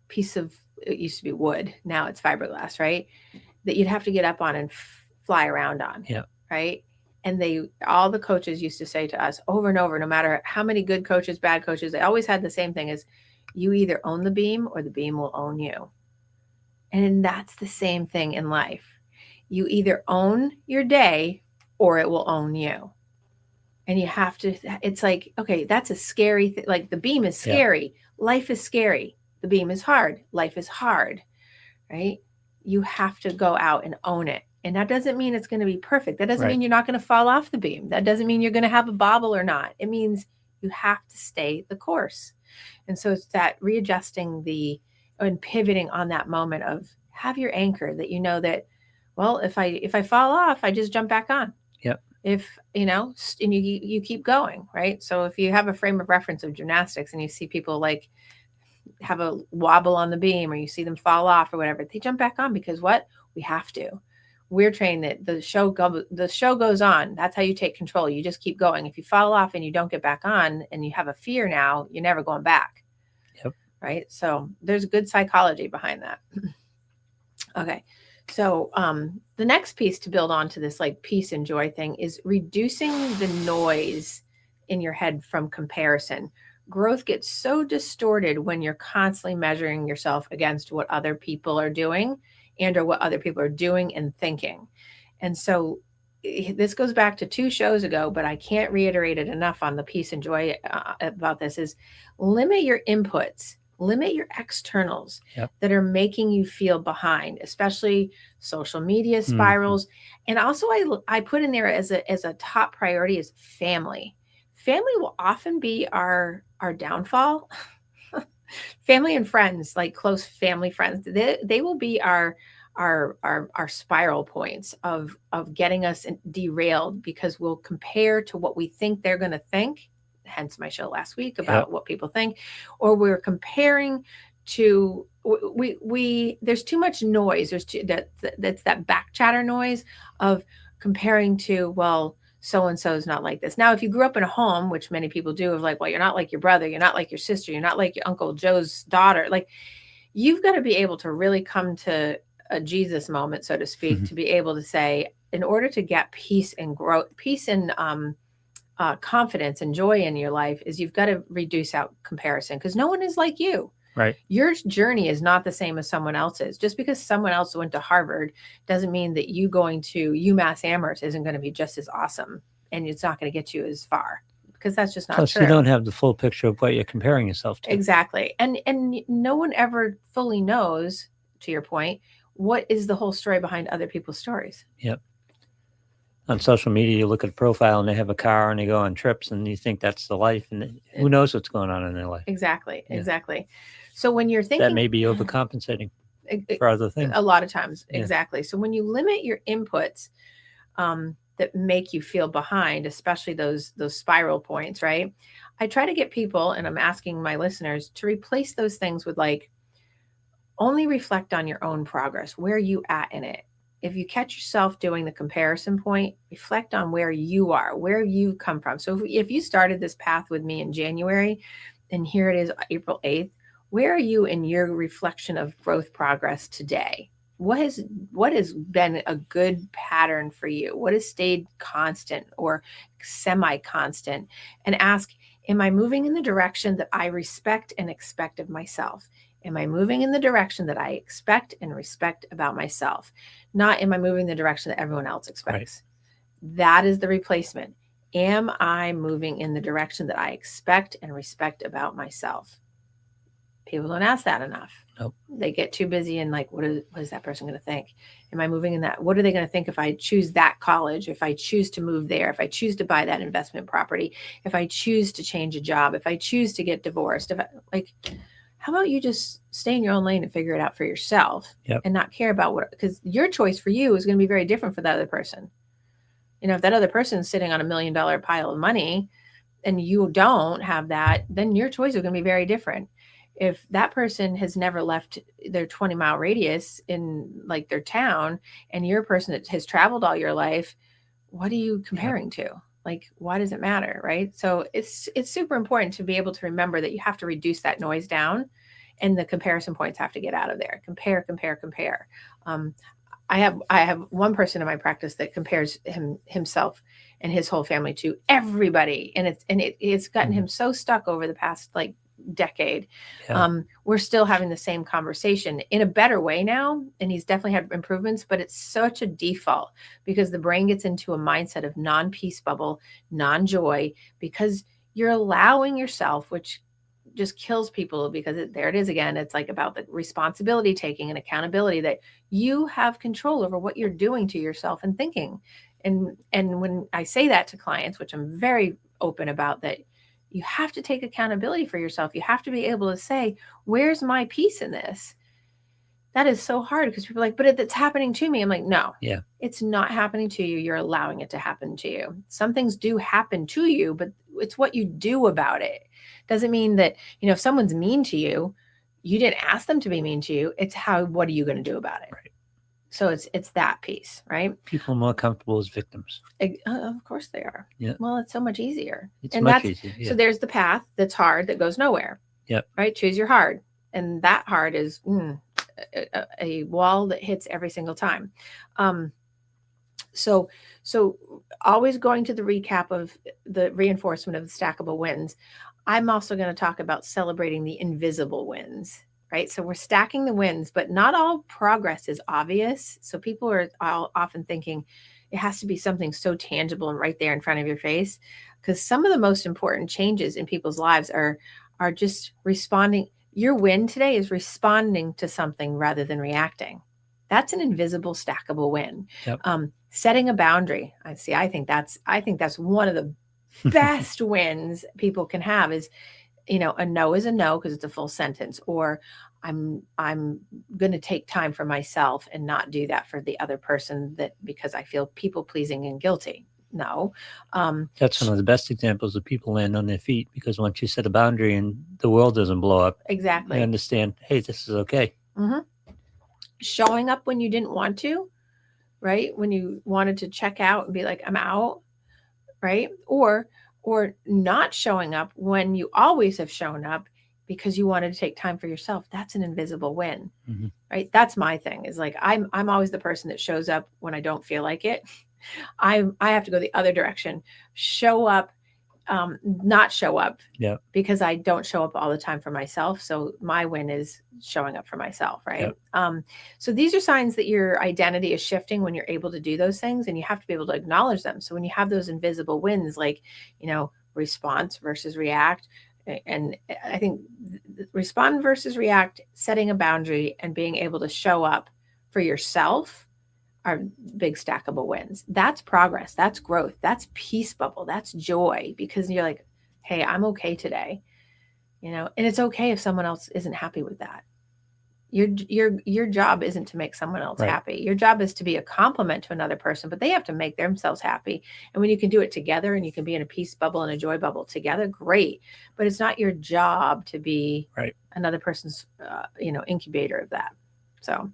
piece of, it used to be wood. Now it's fiberglass, right? That you'd have to get up on and fly around on. Yeah. right? And all the coaches used to say to us over and over, no matter how many good coaches, bad coaches, they always had the same thing: is you either own the beam or the beam will own you. And that's the same thing in life. You either own your day or it will own you. And you have to, it's like, okay, that's a scary thing. Like the beam is scary. Yeah. Life is scary. The beam is hard. Life is hard, right? You have to go out and own it. And that doesn't mean it's going to be perfect. That doesn't mean you're not going to fall off the beam. That doesn't mean you're going to have a bobble or not. It means you have to stay the course. And so it's that readjusting and pivoting on that moment of have your anchor that you know that, well, if I fall off, I just jump back on. Yep. If, and you keep going, right? So if you have a frame of reference of gymnastics and you see people like have a wobble on the beam or you see them fall off or whatever, they jump back on because what? We have to. We're trained that the show goes on. That's how you take control. You just keep going. If you fall off and you don't get back on and you have a fear now, you're never going back. Yep. Right? So there's good psychology behind that. Okay. So the next piece to build on to this like peace and joy thing is reducing the noise in your head from comparison. Growth gets so distorted when you're constantly measuring yourself against what other people are doing or what other people are doing and thinking. And so this goes back to 2 shows ago, but I can't reiterate it enough on the peace and joy about this is limit your inputs. Limit your externals that are making you feel behind, especially social media spirals. Mm-hmm. And also I put in there as a top priority is family. Family will often be our downfall. Family and friends, like close family friends, they will be our spiral points of getting us derailed because we'll compare to what we think they're going to think. Hence my show last week about what people think, or we're comparing to there's too much noise. That's that back chatter noise of comparing to, well, so-and-so is not like this. Now, if you grew up in a home, which many people do, of like, well, you're not like your brother, you're not like your sister, you're not like your Uncle Joe's daughter. Like you've got to be able to really come to a Jesus moment, so to speak, to be able to say, in order to get peace and growth, peace and, confidence and joy in your life is you've got to reduce out comparison because no one is like you. Right. Your journey is not the same as someone else's. Just because someone else went to Harvard doesn't mean that you going to UMass Amherst isn't going to be just as awesome and it's not going to get you as far because that's just not Plus, true. You don't have the full picture of what you're comparing yourself to. Exactly. And no one ever fully knows, to your point, what is the whole story behind other people's stories. Yep. On social media, you look at a profile and they have a car and they go on trips and you think that's the life and who knows what's going on in their life. Exactly. Yeah. Exactly. So when you're thinking that may be overcompensating for other things. A lot of times. Yeah. Exactly. So when you limit your inputs that make you feel behind, especially those spiral points, right? I try to get people, and I'm asking my listeners to replace those things with like, only reflect on your own progress. Where are you at in it? If you catch yourself doing the comparison point, reflect on where you are, where you come from. So if you started this path with me in January, and here it is April 8th, where are you in your reflection of growth progress today? What has been a good pattern for you? What has stayed constant or semi-constant? And ask, am I moving in the direction that I respect and expect of myself? Am I moving in the direction that I expect and respect about myself? Not am I moving in the direction that everyone else expects? Right. That is the replacement. Am I moving in the direction that I expect and respect about myself? People don't ask that enough. Nope. They get too busy and like, what is that person going to think? Am I moving in that? What are they going to think if I choose that college? If I choose to move there? If I choose to buy that investment property? If I choose to change a job? If I choose to get divorced? How about you just stay in your own lane and figure it out for yourself and not care about because your choice for you is going to be very different for the other person. You know, if that other person is sitting on $1 million pile of money and you don't have that, then your choice is going to be very different. If that person has never left their 20-mile radius in like their town and you're a person that has traveled all your life, what are you comparing to? Like, why does it matter, right? So it's super important to be able to remember that you have to reduce that noise down and the comparison points have to get out of there. Compare. I have one person in my practice that compares himself and his whole family to everybody, and it's gotten him so stuck over the past like decade. Yeah. We're still having the same conversation in a better way now, and he's definitely had improvements, but it's such a default because the brain gets into a mindset of non-peace bubble, non-joy, because you're allowing yourself, which just kills people, because there it is again. It's like about the responsibility taking and accountability, that you have control over what you're doing to yourself and thinking. And when I say that to clients, which I'm very open about, that you have to take accountability for yourself. You have to be able to say, where's my peace in this? That is so hard because people are like, but it's happening to me. I'm like, no, yeah, it's not happening to you. You're allowing it to happen to you. Some things do happen to you, but it's what you do about it. Doesn't mean that, if someone's mean to you, you didn't ask them to be mean to you. It's what are you going to do about it? Right. So it's that piece, right? People are more comfortable as victims. Of course they are. Yeah. Well, it's so much easier. It's much easier. Yeah. So there's the path that's hard that goes nowhere. Yep. Right. Choose your hard, and that hard is a wall that hits every single time. So always going to the recap of the reinforcement of the stackable wins. I'm also going to talk about celebrating the invisible wins, right? So we're stacking the wins, but not all progress is obvious. So people are often thinking it has to be something so tangible and right there in front of your face, because some of the most important changes in people's lives are just responding. Your win today is responding to something rather than reacting. That's an invisible stackable win. Yep. Setting a boundary. I think that's one of the best wins people can have is, a no is a no because it's a full sentence, or I'm going to take time for myself and not do that for the other person because I feel people pleasing and guilty. No. That's one of the best examples of people land on their feet, because once you set a boundary and the world doesn't blow up, exactly, you understand, hey, this is okay. Mm-hmm. Showing up when you didn't want to, right? When you wanted to check out and be like, I'm out, right? Or not showing up when you always have shown up because you wanted to take time for yourself. That's an invisible win, right? That's my thing, is like, I'm always the person that shows up when I don't feel like it. I have to go the other direction, show up, not show up, because I don't show up all the time for myself. So my win is showing up for myself, right? So these are signs that your identity is shifting when you're able to do those things, and you have to be able to acknowledge them. So when you have those invisible wins, like, response versus react, and I think respond versus react, setting a boundary, and being able to show up for yourself are big stackable wins. That's progress. That's growth. That's peace bubble. That's joy, because you're like, hey, I'm okay today, and it's okay if someone else isn't happy with that. Your job isn't to make someone else happy. Your job is to be a compliment to another person, but they have to make themselves happy. And when you can do it together, and you can be in a peace bubble and a joy bubble together, great. But it's not your job to be another person's, incubator of that. So,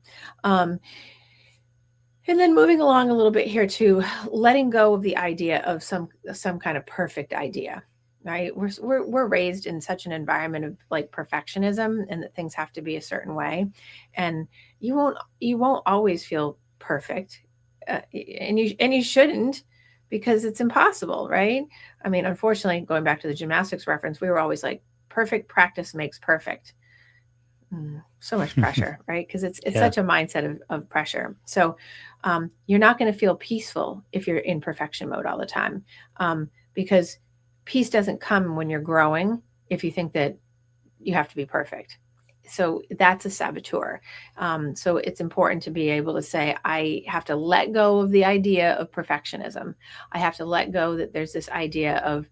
and then moving along a little bit here to letting go of the idea of some kind of perfect idea, right? We're raised in such an environment of like perfectionism, and that things have to be a certain way, and you won't always feel perfect, and you shouldn't, because it's impossible, right? I mean, unfortunately, going back to the gymnastics reference, we were always like, perfect practice makes perfect. So much pressure, right? Because it's such a mindset of pressure. So you're not going to feel peaceful if you're in perfection mode all the time, because peace doesn't come when you're growing if you think that you have to be perfect. So that's a saboteur. So it's important to be able to say, I have to let go of the idea of perfectionism. I have to let go that there's this idea of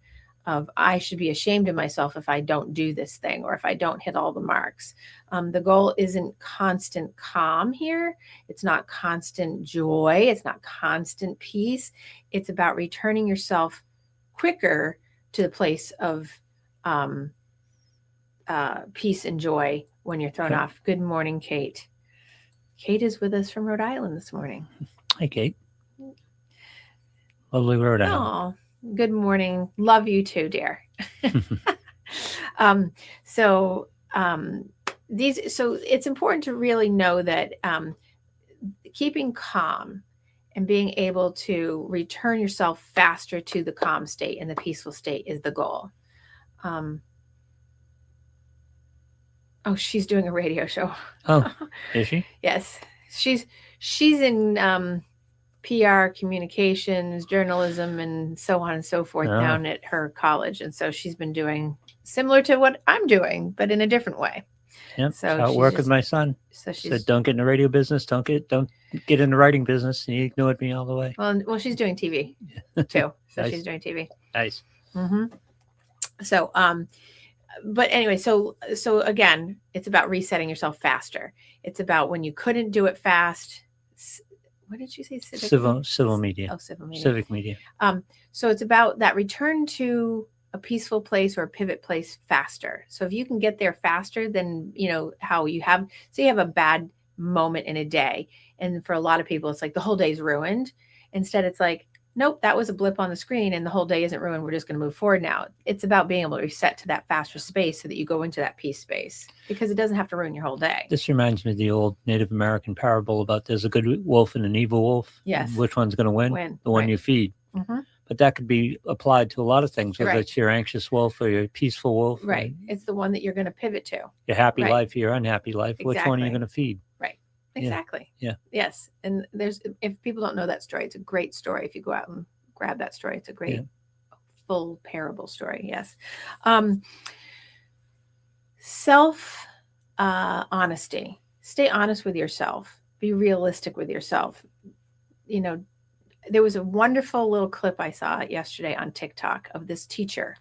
I should be ashamed of myself if I don't do this thing, or if I don't hit all the marks. The goal isn't constant calm here. It's not constant joy. It's not constant peace. It's about returning yourself quicker to the place of peace and joy when you're thrown off. Good morning, Kate. Kate is with us from Rhode Island this morning. Hi, Kate. Lovely Rhode Island. Oh, good morning. Love you too, dear. So it's important to really know that keeping calm and being able to return yourself faster to the calm state and the peaceful state is the goal. Oh, she's doing a radio show. Oh, is she? Yes. She's in PR, communications, journalism, and so on and so forth down at her college. And so she's been doing similar to what I'm doing, but in a different way. Yep. So I work with my son. So she said, don't get in the radio business. Don't get in the writing business. And he ignored me all the way. Well, she's doing TV too. So nice. She's doing TV. Nice. Mm-hmm. So, but anyway, so again, it's about resetting yourself faster. It's about when you couldn't do it fast. What did you say? Civil media. Oh, civil media. Civic media. So it's about that return to a peaceful place or a pivot place faster. So if you can get there faster than, how you have a bad moment in a day. And for a lot of people, it's like the whole day's ruined. Instead, it's like, nope, that was a blip on the screen and the whole day isn't ruined. We're just going to move forward now. It's about being able to reset to that faster space so that you go into that peace space, because it doesn't have to ruin your whole day. This reminds me of the old Native American parable about there's a good wolf and an evil wolf. Yes. Which one's going to win? The one you feed. Mm-hmm. But that could be applied to a lot of things, whether it's your anxious wolf or your peaceful wolf. Right. It's the one that you're going to pivot to. Your happy life, your unhappy life. Exactly. Which one are you going to feed? Right. Exactly. Yeah. Yes. And if people don't know that story, it's a great story. If you go out and grab that story, it's a great full parable story. Yes. Self honesty. Stay honest with yourself. Be realistic with yourself. There was a wonderful little clip I saw yesterday on TikTok of this teacher.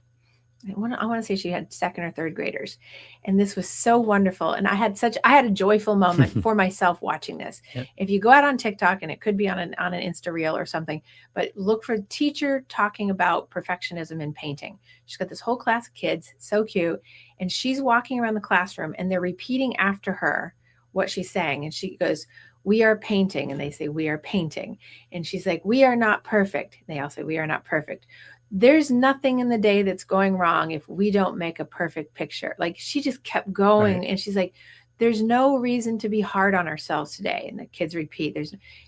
I want to say she had second or third graders. And this was so wonderful. And I had a joyful moment for myself watching this. Yep. If you go out on TikTok, and it could be on an Insta reel or something, but look for teacher talking about perfectionism in painting. She's got this whole class of kids, so cute. And she's walking around the classroom and they're repeating after her what she's saying. And she goes, "We are painting." And they say, "We are painting." And she's like, "We are not perfect." And they all say, "We are not perfect." There's nothing in the day that's going wrong if we don't make a perfect picture. Like, she just kept going. Right. And she's like, there's no reason to be hard on ourselves today. And the kids repeat,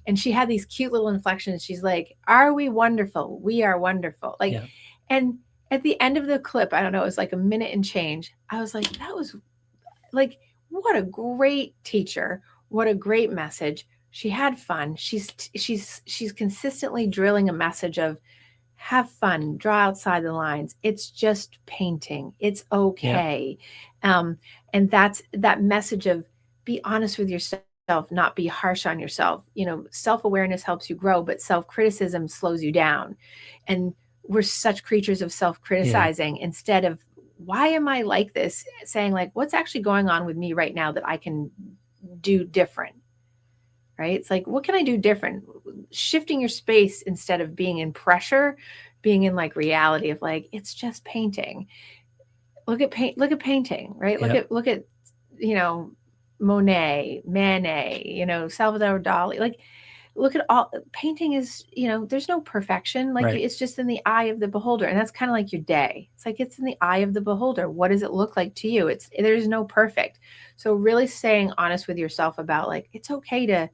and she had these cute little inflections. She's like, "Are we wonderful? We are wonderful." Like, yeah. And at the end of the clip, I don't know, it was like a minute and change. I was like, that was like, what a great teacher. What a great message. She had fun. She's consistently drilling a message of have fun, draw outside the lines. It's just painting. It's okay. Yeah. And that's that message of be honest with yourself, not be harsh on yourself. Self-awareness helps you grow, but self-criticism slows you down. And we're such creatures of self-criticizing instead of, why am I like this? Saying like, what's actually going on with me right now that I can do different? Right? It's like, what can I do different? Shifting your space instead of being in pressure, being in like reality of like, it's just painting. Look at painting, right? Yep. Look at, Monet, Manet, Salvador Dali. Like, look at all painting is, there's no perfection. Like, It's just in the eye of the beholder. And that's kind of like your day. It's like, it's in the eye of the beholder. What does it look like to you? There's no perfect. So really staying honest with yourself about like, it's okay to,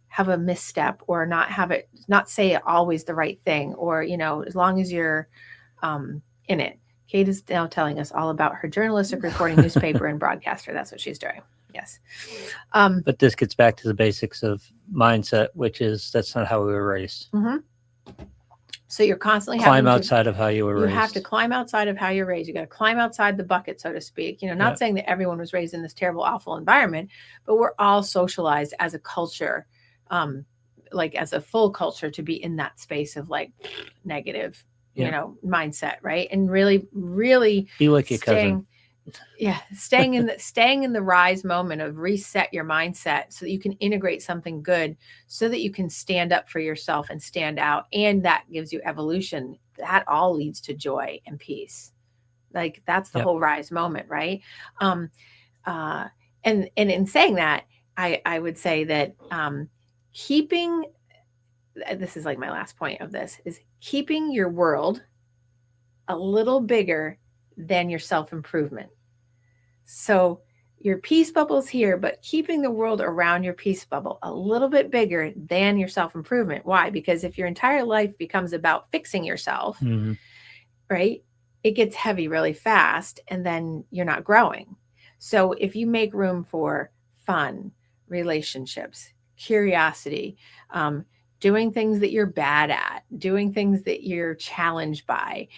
have a misstep or not say always the right thing, or, as long as you're in it. Kate is now telling us all about her journalistic reporting, newspaper, and broadcaster. That's what she's doing. Yes. But this gets back to the basics of mindset, which is that's not how we were raised. Mm-hmm. So you're constantly climb outside of how you were raised. You have to climb outside of how you're raised. You got to climb outside the bucket, so to speak. Not saying that everyone was raised in this terrible, awful environment, but we're all socialized as a culture, like as a full culture, to be in that space of like negative, mindset, right? And really, really be like your cousin. Yeah, staying in the rise moment of reset your mindset so that you can integrate something good, so that you can stand up for yourself and stand out, and that gives you evolution. That all leads to joy and peace. Like, that's the whole rise moment, right? And in saying that, I would say that keeping, this is like my last point of this, is keeping your world a little bigger than your self-improvement. So your peace bubble's here, but keeping the world around your peace bubble a little bit bigger than your self-improvement. Why? Because if your entire life becomes about fixing yourself, right, it gets heavy really fast, and then you're not growing. So if you make room for fun, relationships, curiosity, doing things that you're bad at, doing things that you're challenged by,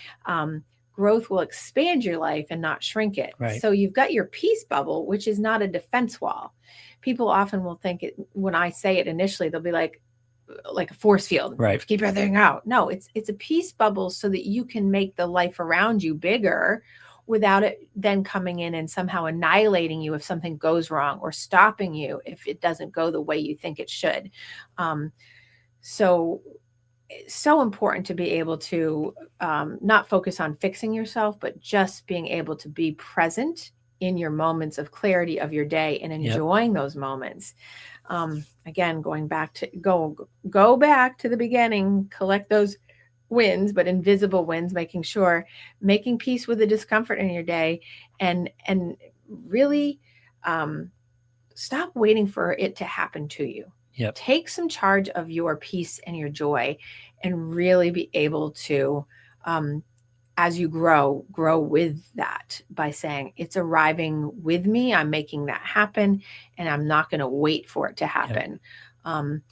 growth will expand your life and not shrink it. Right. So you've got your peace bubble, which is not a defense wall. People often will think it, when I say it initially, they'll be like a force field, right? Keep everything out. No, it's a peace bubble so that you can make the life around you bigger without it then coming in and somehow annihilating you if something goes wrong, or stopping you if it doesn't go the way you think it should. So it's so important to be able to not focus on fixing yourself, but just being able to be present in your moments of clarity of your day and enjoying those moments. Again, going back to go back to the beginning, collect those wins, but invisible wins, making peace with the discomfort in your day, and really stop waiting for it to happen to you. Yep. Take some charge of your peace and your joy, and really be able to, as you grow with that by saying, it's arriving with me. I'm making that happen, and I'm not going to wait for it to happen. Yep.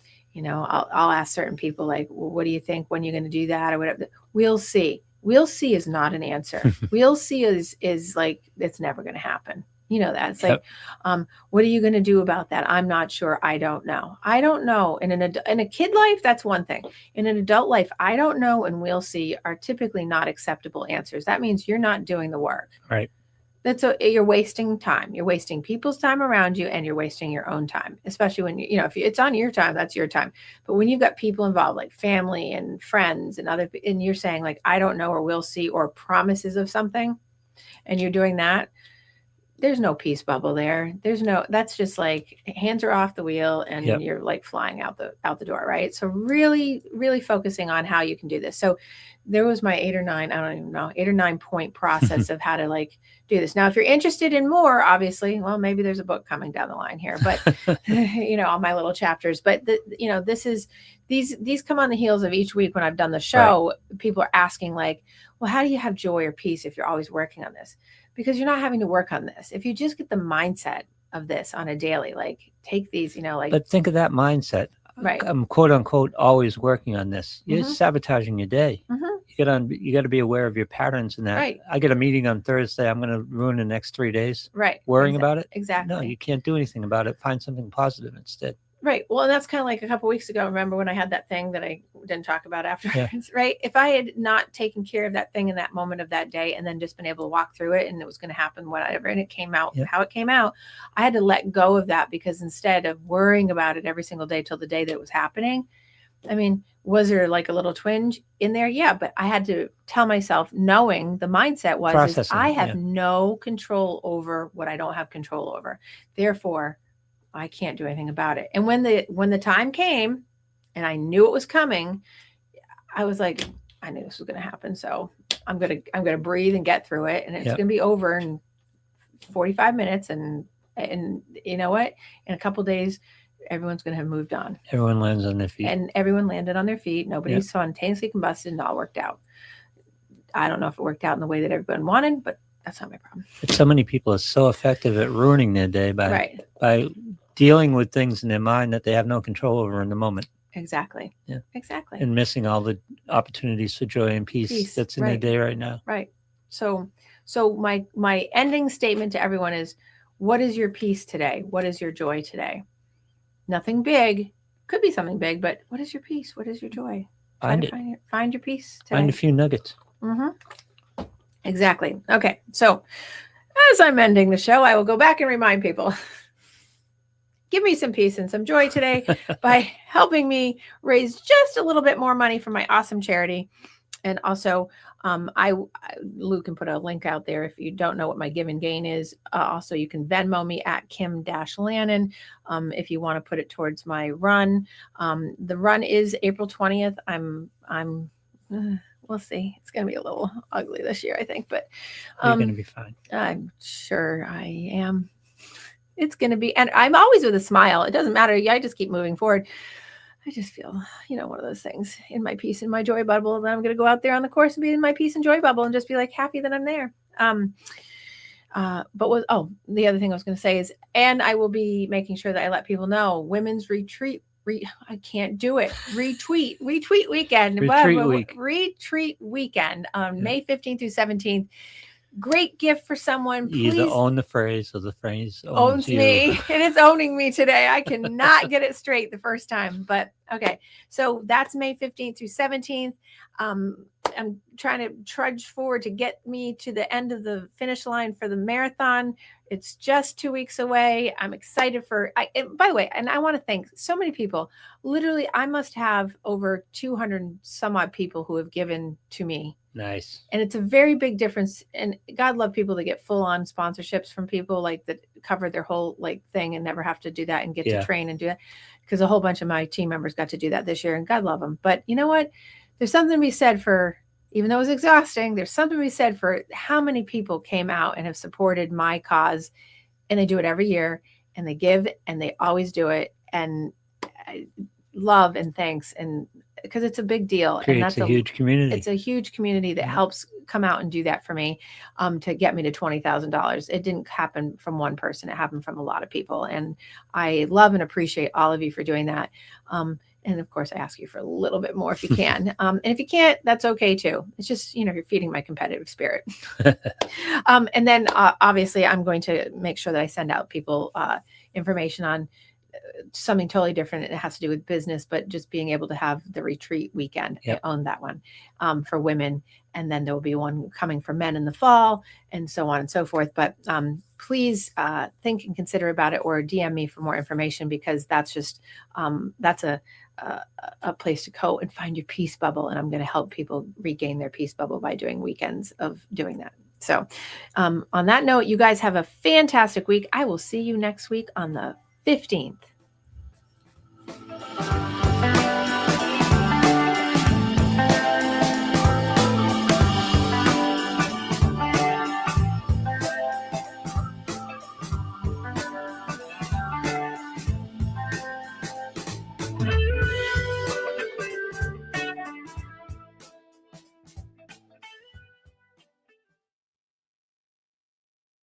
I'll ask certain people like, well, what do you think when you're going to do that or whatever? We'll see. We'll see is not an answer. We'll see is like, it's never going to happen. You know that. It's like, what are you going to do about that? I'm not sure. I don't know. I don't know. In a kid life, that's one thing. In an adult life, I don't know and we'll see are typically not acceptable answers. That means you're not doing the work. Right. You're wasting time. You're wasting people's time around you, and you're wasting your own time, especially when if it's on your time, that's your time. But when you've got people involved, like family and friends and and you're saying like, I don't know, or we'll see, or promises of something, and you're doing that, there's no peace bubble there. That's just like hands are off the wheel, and you're like flying out the door. Right. So really, really focusing on how you can do this. So there was my 8 or 9 point process of how to like do this. Now, if you're interested in more, obviously, well, maybe there's a book coming down the line here, but all my little chapters, but these come on the heels of each week when I've done the show. Right. People are asking like, well, how do you have joy or peace if you're always working on this? Because you're not having to work on this. If you just get the mindset of this on a daily, like take these, But think of that mindset. Right. I'm quote unquote always working on this. You're sabotaging your day. You got to be aware of your patterns in that. Right. I get a meeting on Thursday. I'm going to ruin the next 3 days. Right. Worrying about it. Exactly. No, you can't do anything about it. Find something positive instead. Right. Well, and that's kind of like a couple of weeks ago. Remember when I had that thing that I didn't talk about afterwards, right? If I had not taken care of that thing in that moment of that day, and then just been able to walk through it, and it was going to happen, whatever, and it came out how it came out, I had to let go of that, because instead of worrying about it every single day till the day that it was happening, I mean, was there like a little twinge in there? Yeah, but I had to tell myself, knowing the mindset was, I have no control over what I don't have control over. Therefore, I can't do anything about it. And when the time came and I knew it was coming, I was like, I knew this was going to happen. So I'm going to breathe and get through it. And it's going to be over in 45 minutes. And you know what? In a couple of days, everyone's going to have moved on. Everyone lands on their feet. And everyone landed on their feet. Nobody spontaneously combusted, and all worked out. I don't know if it worked out in the way that everyone wanted, but that's not my problem. But so many people are so effective at ruining their day by dealing with things in their mind that they have no control over in the moment. Exactly. Yeah. Exactly. And missing all the opportunities for joy and peace that's in their day right now. Right. So my ending statement to everyone is, what is your peace today? What is your joy today? Nothing big. Could be something big, but what is your peace? What is your joy? Find your peace today. Find a few nuggets. Exactly. Okay. So as I'm ending the show, I will go back and remind people, give me some peace and some joy today by helping me raise just a little bit more money for my awesome charity. And also, Lou can put a link out there if you don't know what my give and gain is. Also, you can Venmo me at Kim-Lannon if you want to put it towards my run. The run is April 20th. We'll see. It's going to be a little ugly this year, I think, but you're going to be fine. I'm sure I am. It's going to be, and I'm always with a smile. It doesn't matter. I just keep moving forward. I just feel, one of those things in my peace and my joy bubble. Then I'm going to go out there on the course and be in my peace and joy bubble and just be like happy that I'm there. The other thing I was going to say is, and I will be making sure that I let people know women's retreat. I can't do it. Retweet weekend. Retreat weekend on May 15th through 17th. Great gift for someone. You either own the phrase or the phrase owns me. It is owning me today. I cannot get it straight the first time, but okay. So that's May 15th through 17th. I'm trying to trudge forward to get me to the end of the finish line for the marathon. It's just 2 weeks away. I'm excited by the way, and I want to thank so many people. Literally, I must have over 200 some odd people who have given to me. Nice. And it's a very big difference. And God love people that get full on sponsorships from people like that cover their whole thing and never have to do that and get to train and do that. Because a whole bunch of my team members got to do that this year, and God love them. But you know what? There's something to be said for, even though it was exhausting, there's something to be said for how many people came out and have supported my cause, and they do it every year, and they give, and they always do it. And love and thanks, and because it's a big deal. And that's a huge community. It's a huge community that helps come out and do that for me, to get me to $20,000. It didn't happen from one person. It happened from a lot of people. And I love and appreciate all of you for doing that. And of course, I ask you for a little bit more if you can. And if you can't, that's okay too. It's just, you're feeding my competitive spirit. And then obviously I'm going to make sure that I send out people information on something totally different. It has to do with business, but just being able to have the retreat weekend. I own that one for women. And then there will be one coming for men in the fall, and so on and so forth. But please think and consider about it, or DM me for more information, because that's just, that's a place to go and find your peace bubble. And I'm going to help people regain their peace bubble by doing weekends of doing that. So on that note, you guys have a fantastic week. I will see you next week on the 15th.